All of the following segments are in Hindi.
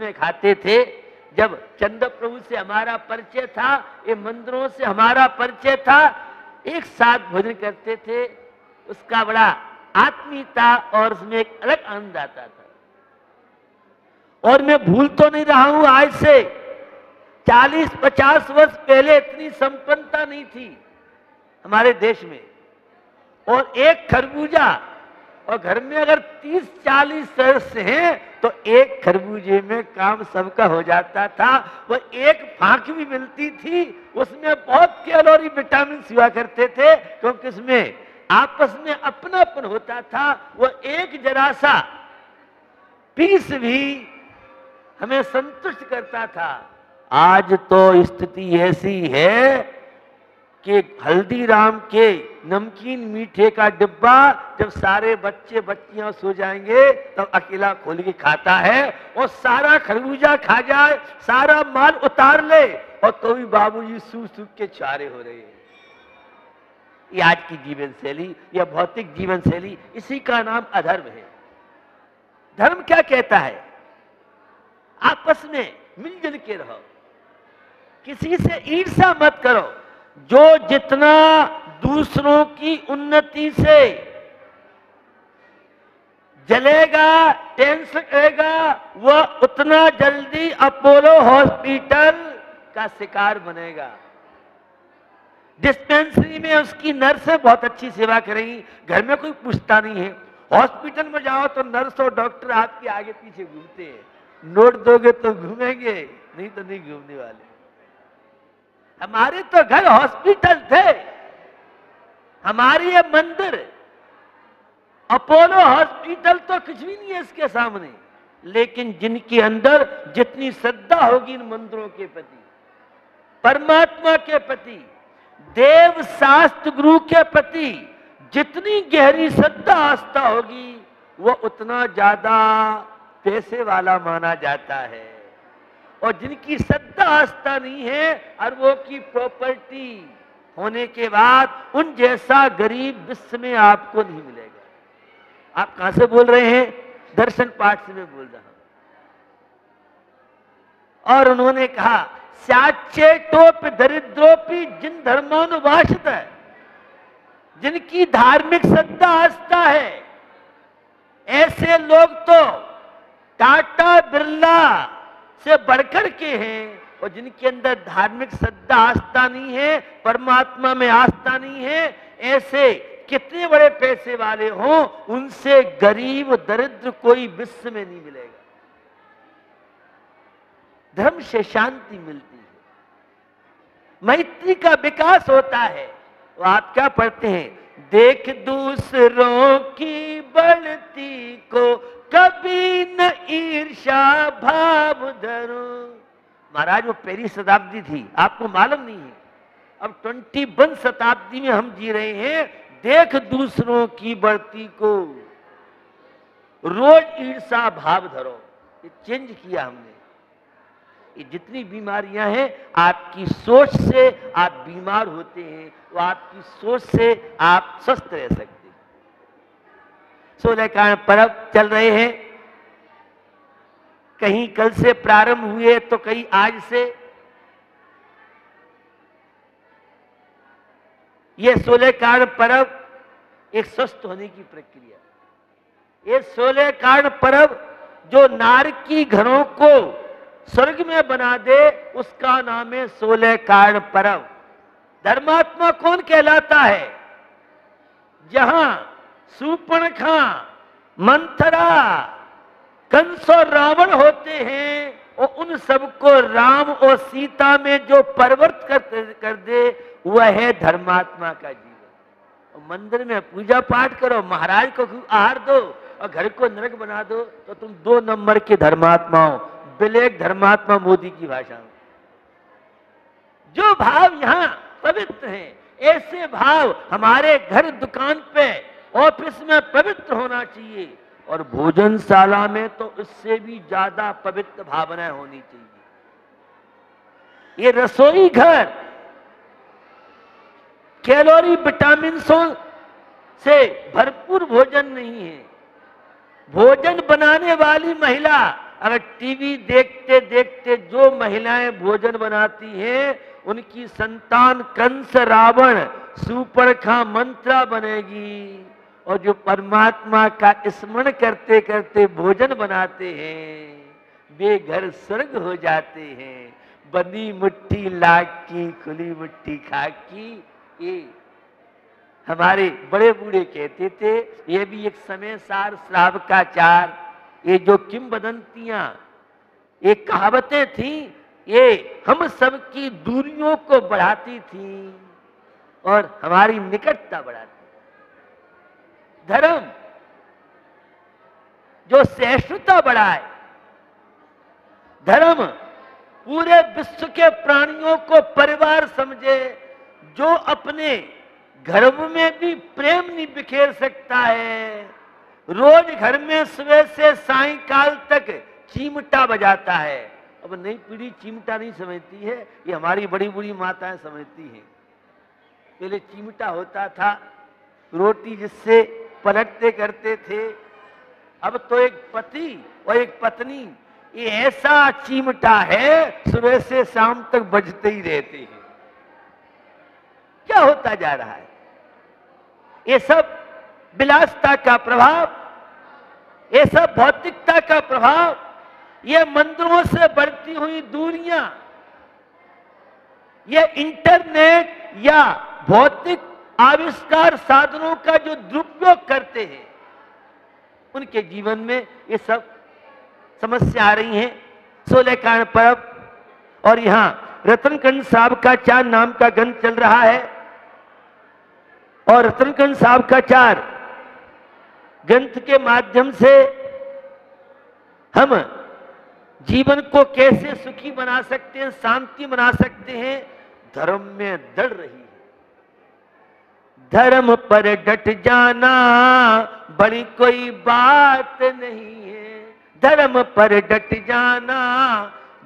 में खाते थे। जब चंद्र प्रभु से हमारा परिचय था, ये मंदिरों से हमारा परिचय था, एक साथ भोजन करते थे, उसका बड़ा आत्मीयता और उसमें एक अलग आनंद आता था। और मैं भूल तो नहीं रहा हूं, आज से 40-50 वर्ष पहले इतनी संपन्नता नहीं थी हमारे देश में। और एक खरबूजा, और घर में अगर 30-40 सदस्य हैं तो एक खरबूजे में काम सबका हो जाता था। वो एक फांक भी मिलती थी, उसमें बहुत कैलोरी विटामिन हुआ करते थे, क्योंकि उसमें आपस में अपनापन होता था। वो एक जरा सा पीस भी हमें संतुष्ट करता था। आज तो स्थिति ऐसी है कि हल्दीराम के नमकीन मीठे का डिब्बा जब सारे बच्चे बच्चियां सो जाएंगे तब अकेला खोल के खाता है, और सारा खरबूजा खा जाए, सारा माल उतार ले, और तो भी बाबूजी सूख सूख के चारे हो रहे हैं। ये आज की जीवन शैली, यह भौतिक जीवन शैली, इसी का नाम अधर्म है। धर्म क्या कहता है? आपस में मिलजुल के रहो, किसी से ईर्ष्या मत करो। जो जितना दूसरों की उन्नति से जलेगा, टेंशन करेगा, वह उतना जल्दी अपोलो हॉस्पिटल का शिकार बनेगा। डिस्पेंसरी में उसकी नर्स बहुत अच्छी सेवा करेगी, घर में कोई पूछता नहीं है। हॉस्पिटल में जाओ तो नर्स और डॉक्टर आपके आगे पीछे घूमते हैं, नोट दोगे तो घूमेंगे, नहीं तो नहीं घूमने वाले। हमारे तो घर हॉस्पिटल थे, हमारे ये मंदिर अपोलो हॉस्पिटल तो कुछ भी नहीं है इसके सामने। लेकिन जिनके अंदर जितनी श्रद्धा होगी इन मंदिरों के प्रति, परमात्मा के प्रति, देव शास्त्र गुरु के प्रति जितनी गहरी श्रद्धा आस्था होगी, वो उतना ज्यादा पैसे वाला माना जाता है। और जिनकी श्रद्धा आस्था नहीं है, अरबों की प्रॉपर्टी होने के बाद उन जैसा गरीब विश्व में आपको नहीं मिलेगा। आप कहां से बोल रहे हैं? दर्शन पाठ से मैं बोल रहा हूं। और उन्होंने कहा, स्याचेटोप दरिद्रोपी जिन धर्मानुभाषित है, जिनकी धार्मिक श्रद्धा आस्था है, ऐसे लोग तो टाटा बिरला से बढ़कर के हैं। और जिनके अंदर धार्मिक श्रद्धा आस्था नहीं है, परमात्मा में आस्था नहीं है, ऐसे कितने बड़े पैसे वाले हों, उनसे गरीब दरिद्र कोई विश्व में नहीं मिलेगा। धर्म से शांति मिलती है, मैत्री का विकास होता है। तो आप क्या पढ़ते हैं? देख दूसरों की बढ़ती को कभी न ईर्षा भाव धरो। महाराज वो पहली शताब्दी थी, आपको मालूम नहीं है। अब 21 शताब्दी में हम जी रहे हैं। देख दूसरों की बढ़ती को रोज ईर्षा भाव धरो। ये चेंज किया हमने। ये जितनी बीमारियां हैं, आपकी सोच से आप बीमार होते हैं, वो आपकी सोच से आप स्वस्थ रह सकते हैं। 16 कारण पर्व चल रहे हैं, कहीं कल से प्रारंभ हुए तो कहीं आज से। ये 16 कारण पर्व एक स्वस्थ होने की प्रक्रिया। ये 16 कारण पर्व जो नारकी घरों को स्वर्ग में बना दे, उसका नाम है 16 कारण पर्व। धर्मात्मा कौन कहलाता है? जहां शूर्पणखा, मंथरा, कंस और रावण होते हैं, और उन सबको राम और सीता में जो परिवर्तित कर दे, वह है धर्मात्मा का जीवन। और मंदिर में पूजा पाठ करो, महाराज को आहार दो, और घर को नरक बना दो, तो तुम 2 नंबर के धर्मात्मा हो। ब्लैक धर्मात्मा मोदी की भाषा में। जो भाव यहाँ पवित्र हैं, ऐसे भाव हमारे घर, दुकान पे, ऑफिस में पवित्र होना चाहिए। और भोजनशाला में तो इससे भी ज्यादा पवित्र भावनाएं होनी चाहिए। ये रसोई घर कैलोरी विटामिन से भरपूर भोजन नहीं है। भोजन बनाने वाली महिला अगर टीवी देखते देखते जो महिलाएं भोजन बनाती हैं, उनकी संतान कंस, रावण, सूर्पणखा, मंत्रा बनेगी। और जो परमात्मा का स्मरण करते करते भोजन बनाते हैं, वे घर स्वर्ग हो जाते हैं। बंदी मुट्ठी लाख की, खुली मुट्ठी खाक की, ये हमारे बड़े बूढ़े कहते थे। ये भी एक समय सार श्राव का चार, ये जो किंवदंतियां, ये कहावतें थी, ये हम सबकी दूरियों को बढ़ाती थी और हमारी निकटता बढ़ाती। धर्म जो सहिष्णुता बढ़ाए, धर्म पूरे विश्व के प्राणियों को परिवार समझे, जो अपने घर में भी प्रेम नहीं बिखेर सकता है, रोज घर में सुबह से सायंकाल तक चिमटा बजाता है। अब नई पीढ़ी चिमटा नहीं समझती है, ये हमारी बड़ी बड़ी माताएं समझती हैं। पहले चिमटा होता था, रोटी जिससे पलटते करते थे। अब तो एक पति और एक पत्नी, ये ऐसा चिमटा है, सुबह से शाम तक बजते ही रहते हैं। क्या होता जा रहा है? ये सब विलासता का प्रभाव, ये सब भौतिकता का प्रभाव, ये मंदिरों से बढ़ती हुई दूरियां, ये इंटरनेट या भौतिक आविष्कार साधनों का जो दुरुपयोग करते हैं, उनके जीवन में ये सब समस्या आ रही हैं। 16 कारण पर्व और यहां रतनकंड साहब का चार नाम का ग्रंथ चल रहा है और रतनकंड साहब का चार ग्रंथ के माध्यम से हम जीवन को कैसे सुखी बना सकते हैं, शांति बना सकते हैं। धर्म में दृढ़ रही है, धर्म पर डट जाना बड़ी कोई बात नहीं है। धर्म पर डट जाना,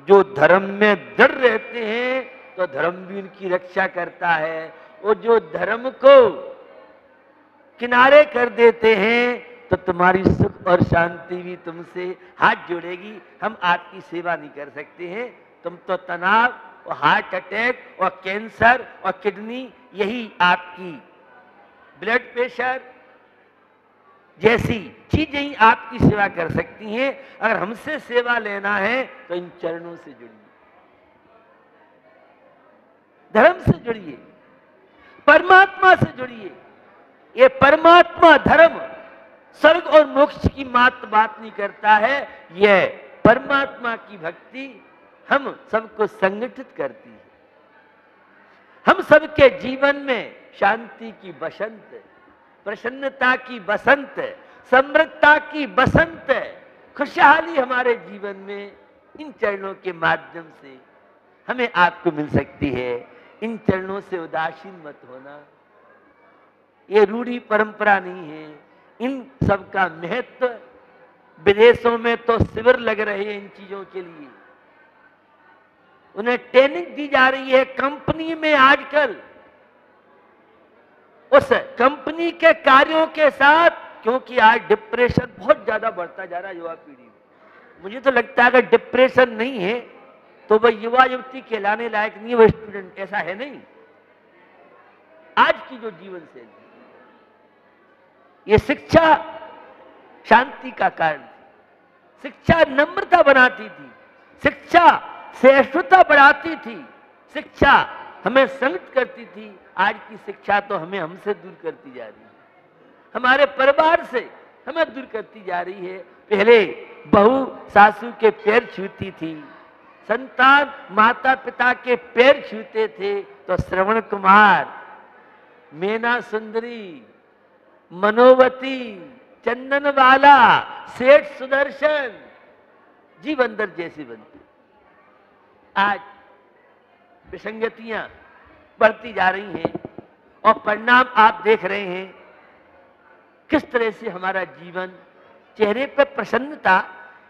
जो धर्म में दृढ़ रहते हैं तो धर्म भी उनकी रक्षा करता है, और जो धर्म को किनारे कर देते हैं तो तुम्हारी सुख और शांति भी तुमसे हाथ जोड़ेगी। हम आपकी सेवा नहीं कर सकते हैं, तुम तो तनाव और हार्ट अटैक और कैंसर और किडनी, यही आपकी ब्लड प्रेशर जैसी चीजें ही आपकी सेवा कर सकती हैं। अगर हमसे सेवा लेना है तो इन चरणों से जुड़िए, धर्म से जुड़िए, परमात्मा से जुड़िए। ये परमात्मा धर्म स्वर्ग और मोक्ष की बात नहीं करता है, यह परमात्मा की भक्ति हम सबको संगठित करती है। हम सबके जीवन में शांति की बसंत, प्रसन्नता की बसंत, समृद्धता की बसंत, खुशहाली हमारे जीवन में इन चरणों के माध्यम से हमें आपको मिल सकती है। इन चरणों से उदासीन मत होना, ये रूढ़ी परंपरा नहीं है। इन सब का महत्व, विदेशों में तो शिविर लग रहे हैं इन चीजों के लिए, उन्हें ट्रेनिंग दी जा रही है। कंपनी में आजकल उस कंपनी के कार्यों के साथ, क्योंकि आज डिप्रेशन बहुत ज्यादा बढ़ता जा रहा है युवा पीढ़ी में। मुझे तो लगता है अगर डिप्रेशन नहीं है तो वह युवा युवती कहलाने लायक नहीं है, वह स्टूडेंट। ऐसा है नहीं। आज की जो जीवन शैली, ये शिक्षा शांति का कारण थी, शिक्षा नम्रता बनाती थी, शिक्षा सहिष्णुता बढ़ाती थी, शिक्षा हमें संगत करती थी। आज की शिक्षा तो हमें हमसे दूर करती जा रही है, हमारे परिवार से हमें दूर करती जा रही है। पहले बहू सासू के पैर छूती थी, संतान माता पिता के पैर छूते थे, तो श्रवण कुमार, मीना सुंदरी, मनोवती, चंदनवाला, सेठ सुदर्शन, जीवंदर जैसी बनती। आज विसंगतियां बढ़ती जा रही हैं और परिणाम आप देख रहे हैं किस तरह से हमारा जीवन, चेहरे पर प्रसन्नता।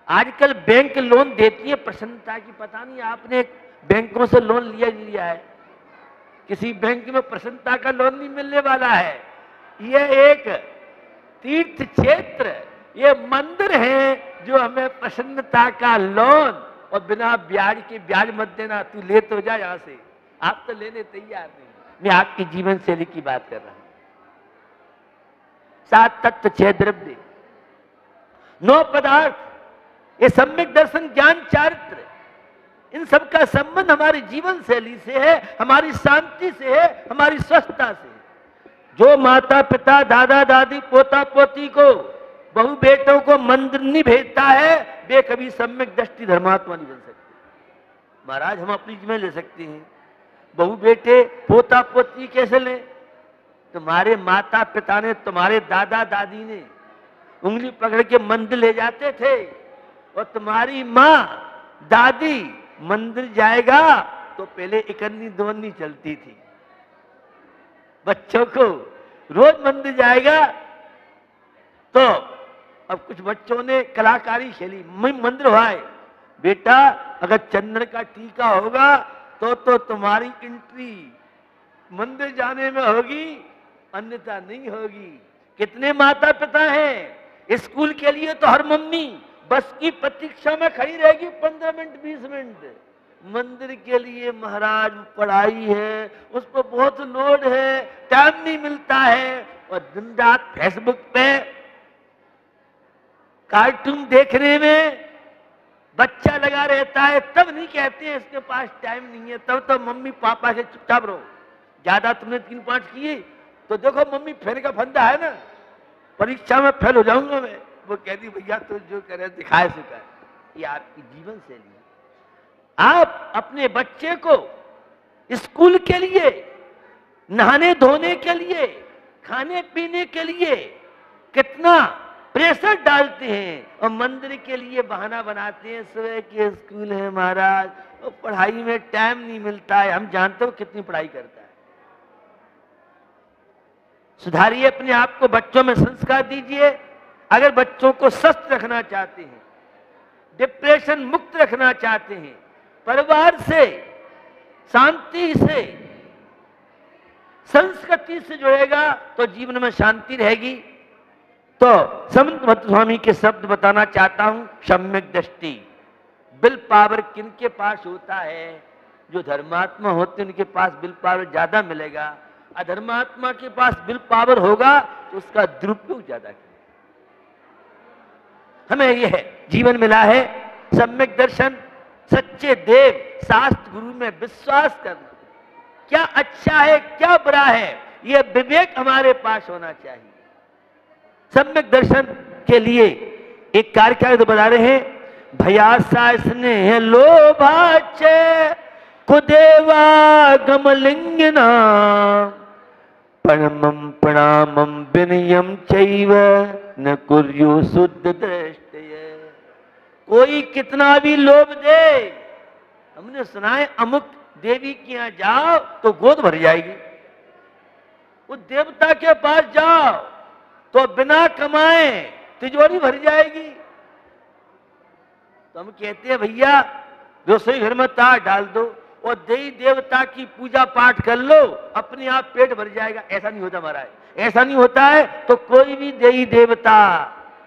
आजकल बैंक लोन देती है प्रसन्नता की, पता नहीं आपने बैंकों से लोन लिया है? किसी बैंक में प्रसन्नता का लोन नहीं मिलने वाला है। यह एक तीर्थ क्षेत्र, ये मंदिर है जो हमें प्रसन्नता का लोन और बिना ब्याज के ब्याज मत देना, तू ले तो जा यहां से, आप तो लेने तैयार नहीं। मैं आपकी जीवन शैली की बात कर रहा हूं। 7 तत्व 6 द्रव्य 9 पदार्थ, ये सम्यक दर्शन ज्ञान चारित्र, इन सब का संबंध हमारी जीवन शैली से है, हमारी शांति से है, हमारी स्वस्थता से है। जो माता पिता दादा दादी पोता पोती को बहु बेटों को मंदिर नहीं भेजता है, वे कभी सम्यक दृष्टि धर्मात्मा नहीं बन सकते। महाराज हम अपनी जीवन ले सकते हैं, बहु बेटे पोता पोती कैसे ले? तुम्हारे माता पिता ने, तुम्हारे दादा दादी ने उंगली पकड़ के मंदिर ले जाते थे, और तुम्हारी माँ दादी मंदिर जाएगा तो पहले इकन्नी दोन्नी चलती थी। बच्चों को रोज मंदिर जाएगा तो अब कुछ बच्चों ने कलाकारी खेली, मंदिर हुआ है बेटा, अगर चंद्र का टीका होगा तो तुम्हारी एंट्री मंदिर जाने में होगी, अन्यथा नहीं होगी। कितने माता पिता हैं, स्कूल के लिए तो हर मम्मी बस की प्रतीक्षा में खड़ी रहेगी 15 मिनट 20 मिनट, मंदिर के लिए महाराज पढ़ाई है, उस पर बहुत लोड है, टाइम नहीं मिलता है, और दिन रात फेसबुक पे कार्टून देखने में बच्चा लगा रहता है। तब नहीं कहते हैं इसके पास टाइम नहीं है, तब तो मम्मी पापा से चुपचाप रहो, ज्यादा तुमने 3-5 किए तो देखो मम्मी फेल का फंदा है ना, परीक्षा में फेल हो जाऊंगा मैं। वो कहती भैया तो जो करे दिखाए सुखा है। ये आपकी जीवन शैली है। आप अपने बच्चे को स्कूल के लिए, नहाने धोने के लिए, खाने पीने के लिए कितना प्रेशर डालते हैं, और मंदिर के लिए बहाना बनाते हैं, सुबह के स्कूल है महाराज, और पढ़ाई में टाइम नहीं मिलता है। हम जानते हो कितनी पढ़ाई करता है। सुधारिए अपने आप को, बच्चों में संस्कार दीजिए। अगर बच्चों को स्वस्थ रखना चाहते हैं, डिप्रेशन मुक्त रखना चाहते हैं, परिवार से, शांति से, संस्कृति से जुड़ेगा तो जीवन में शांति रहेगी। तो समंत भट्ट स्वामी के शब्द बताना चाहता हूं। सम्यक दृष्टि, विल पावर किनके पास होता है? जो धर्मात्मा होते हैं उनके पास विल पावर ज्यादा मिलेगा। अधर्मात्मा के पास विल पावर होगा तो उसका दुरुपयोग ज्यादा करेगा। हमें यह जीवन मिला है सम्यक दर्शन, सच्चे देव शास्त्र गुरु में विश्वास करना। क्या अच्छा है क्या बुरा है, यह विवेक हमारे पास होना चाहिए। सम्यक दर्शन के लिए एक कार्य तो बता रहे हैं। भयासा स्नेह लोभाचे कुदेवा गमलिंगना परमं प्रणामं विनयं चैव न कुर्यु शुद्ध दृष्टये। कोई कितना भी लोभ दे, हमने सुना है अमुक देवी के यहां जाओ तो गोद भर जाएगी, उस देवता के पास जाओ तो बिना कमाए तिजोरी भर जाएगी। तो हम कहते हैं भैया रसोई घर में तार डाल दो और देवी देवता की पूजा पाठ कर लो, अपने आप पेट भर जाएगा। ऐसा नहीं होता महाराज, ऐसा नहीं होता है। तो कोई भी देवी देवता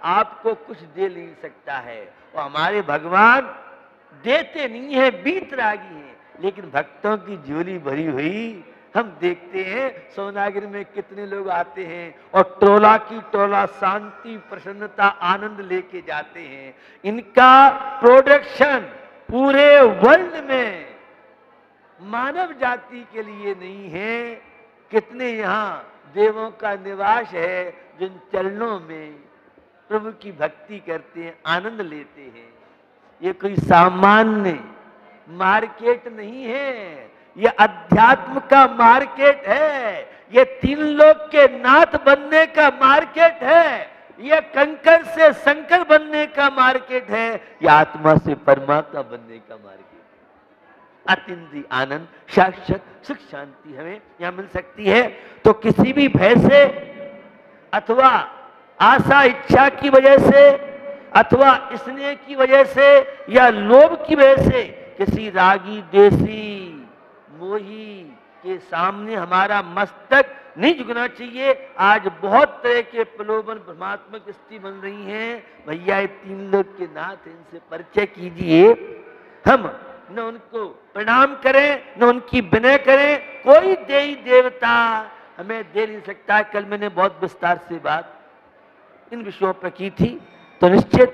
आपको कुछ दे नहीं सकता है, और हमारे भगवान देते नहीं है, बीतरागी है, लेकिन भक्तों की झोली भरी हुई हम देखते हैं। सोनागिरी में कितने लोग आते हैं और टोला की टोला शांति प्रसन्नता आनंद लेके जाते हैं। इनका प्रोडक्शन पूरे वर्ल्ड में मानव जाति के लिए नहीं है। कितने यहाँ देवों का निवास है जिन चरणों में प्रभु की भक्ति करते हैं, आनंद लेते हैं। ये कोई सामान्य मार्केट नहीं है, ये अध्यात्म का मार्केट है। ये 3 लोक के नाथ बनने का मार्केट है। ये कंकर से शंकर बनने का मार्केट है। ये आत्मा से परमात्मा बनने का मार्केट। अतिंद्रिय आनंद, शाश्वत सुख शांति हमें यहां मिल सकती है। तो किसी भी भय से अथवा आशा इच्छा की वजह से अथवा स्नेह की वजह से या लोभ की वजह से किसी रागी देसी मोही के सामने हमारा मस्तक नहीं झुकना चाहिए। आज बहुत तरह के प्रलोभन भ्रमात्मक स्थिति बन रही हैं। भैया ये 3 लोग के नाथ, इनसे परिचय कीजिए। हम न उनको प्रणाम करें, न उनकी विनय करें। कोई देवी देवता हमें दे नहीं सकता। कल मैंने बहुत विस्तार से बात इन विषयों पर की थी। तो निश्चित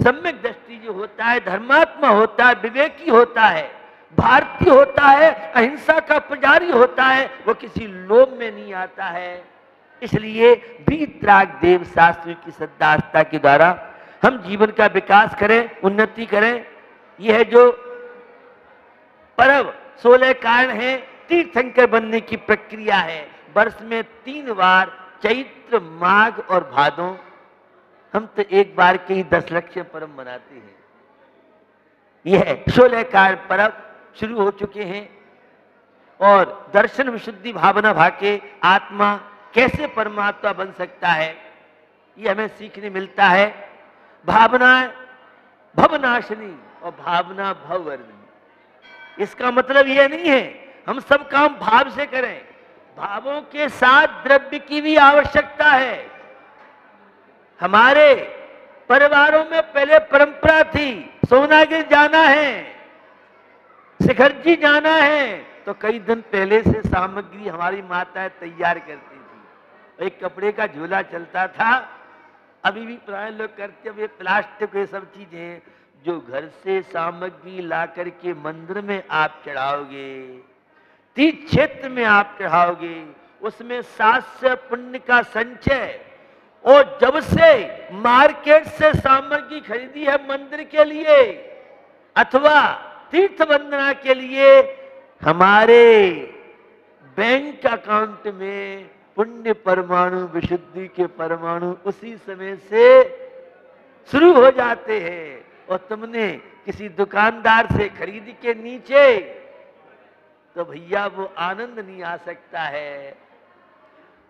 सम्यक दृष्टि जो होता है, धर्मात्मा होता है, विवेकी होता है, भारतीय होता है, अहिंसा का पुजारी होता है, वो किसी लोभ में नहीं आता है। इसलिए वीतराग देव शास्त्र की श्रद्धा आस्था के द्वारा हम जीवन का विकास करें, उन्नति करें। यह जो पर्व 16 कारण है, तीर्थंकर बनने की प्रक्रिया है। वर्ष में 3 बार, चैत्र, माघ और भादों। हम तो एक बार के ही 10 लक्ष्य पर्व मनाते हैं। यह 16 कारण पर्व शुरू हो चुके हैं। और दर्शन विशुद्धि भावना भाके आत्मा कैसे परमात्मा बन सकता है, ये हमें सीखने मिलता है। भावना भवनाशिनी और भावना भववर्धिनी। इसका मतलब यह नहीं है हम सब काम भाव से करें। भावों के साथ द्रव्य की भी आवश्यकता है। हमारे परिवारों में पहले परंपरा थी, सोनागिर जाना है, शिखरजी जाना है, तो कई दिन पहले से सामग्री हमारी माताएं तैयार करती थी। एक कपड़े का झोला चलता था, अभी भी पुराने लोग करते। अब ये प्लास्टिक, ये सब चीजें जो घर से सामग्री ला करके मंदिर में आप चढ़ाओगे, तीर्थ क्षेत्र में आप चढ़ाओगे, उसमें 700 पुण्य का संचय। और जब से मार्केट से सामग्री खरीदी है मंदिर के लिए अथवा तीर्थ वंदना के लिए, हमारे बैंक अकाउंट में पुण्य परमाणु, विशुद्धि के परमाणु उसी समय से शुरू हो जाते हैं। और तुमने किसी दुकानदार से खरीद के नीचे, तो भैया वो आनंद नहीं आ सकता है।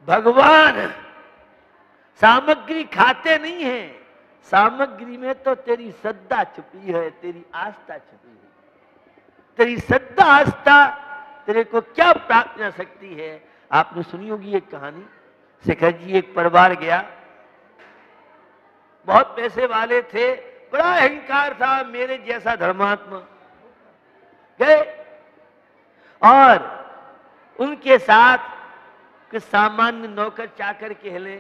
भगवान सामग्री खाते नहीं है, सामग्री में तो तेरी श्रद्धा छुपी है, तेरी आस्था छुपी है। तेरी श्रद्धा आस्था तेरे को क्या प्राप्त कर सकती है। आपने सुनी होगी एक कहानी। शिखर जी एक परिवार गया, बहुत पैसे वाले थे, बड़ा अहंकार था, मेरे जैसा धर्मात्मा। गए और उनके साथ कुछ सामान्य नौकर चाकर कहले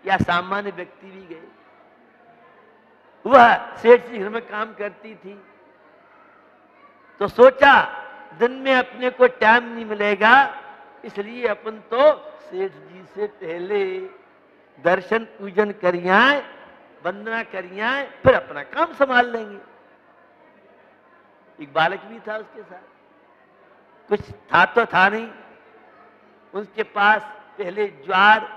या सामान्य व्यक्ति भी गए। वह सेठ जी घर में काम करती थी, तो सोचा दिन में अपने को टाइम नहीं मिलेगा, इसलिए अपन तो सेठ जी से पहले दर्शन पूजन करिए, वंदना करिए, फिर अपना काम संभाल लेंगे। एक बालक भी था उसके साथ, कुछ था तो था नहीं। उसके पास पहले ज्वार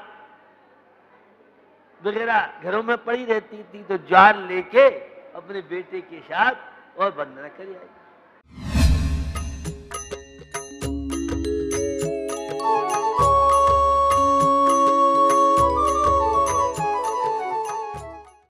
वगैरह घरों में पड़ी रहती थी, तो ज्वार लेके अपने बेटे के साथ और वंदना कर आई।